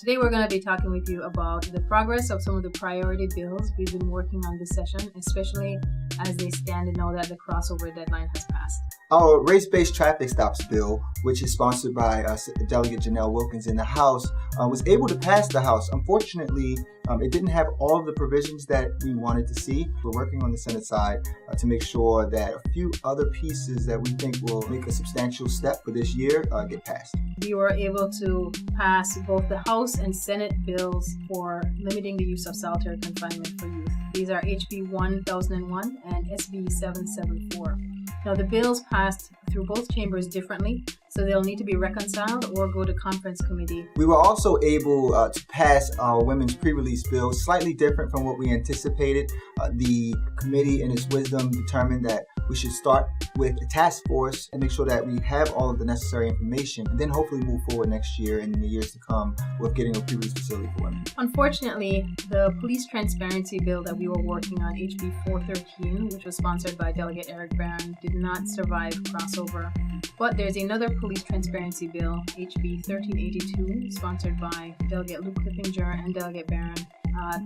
Today we're going to be talking with you about the progress of some of the priority bills we've been working on this session, especially as they stand now that the crossover deadline has passed. Our race-based traffic stops bill, which is sponsored by Delegate Janelle Wilkins in the House, was able to pass the House. Unfortunately, it didn't have all of the provisions that we wanted to see. We're working on the Senate side to make sure that a few other pieces that we think will make a substantial step for this year get passed. We were able to pass both the House and Senate bills for limiting the use of solitary confinement for youth. These are HB 1001 and SB 774. Now, the bills passed through both chambers differently, so they'll need to be reconciled or go to conference committee. We were also able to pass our women's pre-release bill, slightly different from what we anticipated. The committee, in its wisdom, determined that we should start with a task force and make sure that we have all of the necessary information, and then hopefully move forward next year and in the years to come with getting a pre-release facility for women. Unfortunately, the police transparency bill that we were working on, HB 413, which was sponsored by Delegate Eric Barron, did not survive crossover. But there's another police transparency bill, HB 1382, sponsored by Delegate Luke Clippinger and Delegate Barron,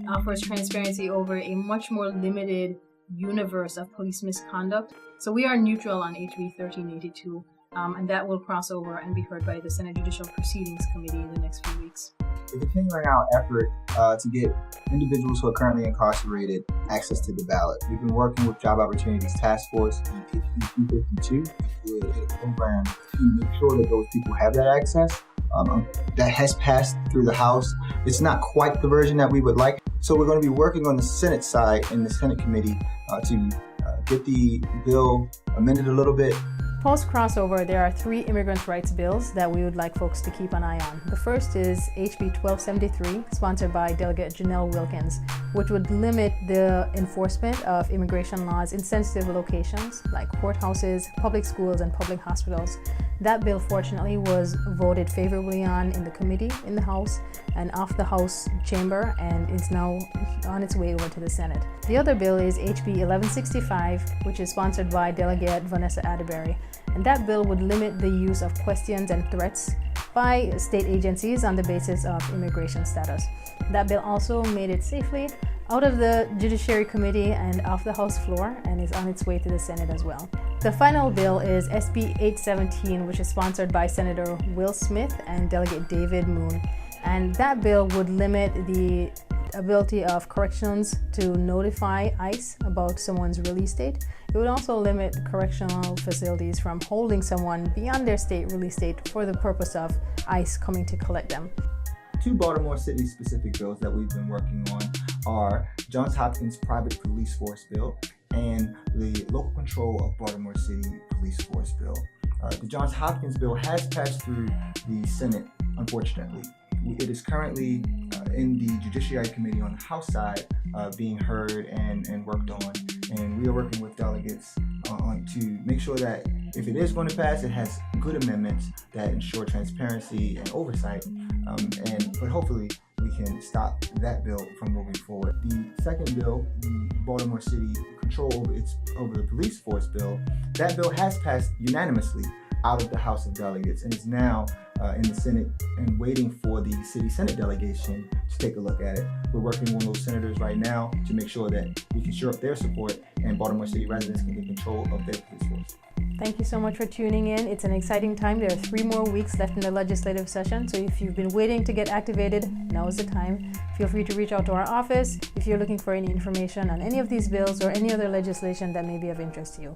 offers transparency over a much more limited universe of police misconduct. So we are neutral on HB 1382, and that will cross over and be heard by the Senate Judicial Proceedings Committee in the next few weeks. We're continuing our effort to get individuals who are currently incarcerated access to the ballot. We've been working with Job Opportunities Task Force and HB 252 with a program to make sure that those people have that access. That has passed through the House. It's not quite the version that we would like. So we're going to be working on the Senate side in the Senate committee to get the bill amended a little bit. Post-crossover, there are 3 immigrants' rights bills that we would like folks to keep an eye on. The first is HB 1273, sponsored by Delegate Janelle Wilkins, which would limit the enforcement of immigration laws in sensitive locations like courthouses, public schools, and public hospitals. That bill, fortunately, was voted favorably on in the committee in the House and off the House chamber, and is now on its way over to the Senate. The other bill is HB 1165, which is sponsored by Delegate Vanessa Atterbury, and that bill would limit the use of questions and threats by state agencies on the basis of immigration status. That bill also made it safely out of the Judiciary Committee and off the House floor, and is on its way to the Senate as well. The final bill is SB 817, which is sponsored by Senator Will Smith and Delegate David Moon. And that bill would limit the ability of corrections to notify ICE about someone's release date. It would also limit correctional facilities from holding someone beyond their state release date for the purpose of ICE coming to collect them. 2 Baltimore City specific bills that we've been working on are Johns Hopkins Private Police Force Bill and the Local Control of Baltimore City Police Force Bill. The Johns Hopkins bill has passed through the Senate, unfortunately. It is currently in the Judiciary Committee on the House side being heard and worked on. And we are working with delegates to make sure that if it is going to pass, it has good amendments that ensure transparency and oversight. But hopefully we can stop that bill from moving forward. The second bill, the Baltimore City Control over the Police Force bill, that bill has passed unanimously out of the House of Delegates and is now in the Senate and waiting for the City Senate delegation to take a look at it. We're working with those senators right now to make sure that we can shore up their support and Baltimore City residents can get control of their police force. Thank you so much for tuning in. It's an exciting time. There are 3 more weeks left in the legislative session, so if you've been waiting to get activated, now is the time. Feel free to reach out to our office if you're looking for any information on any of these bills or any other legislation that may be of interest to you.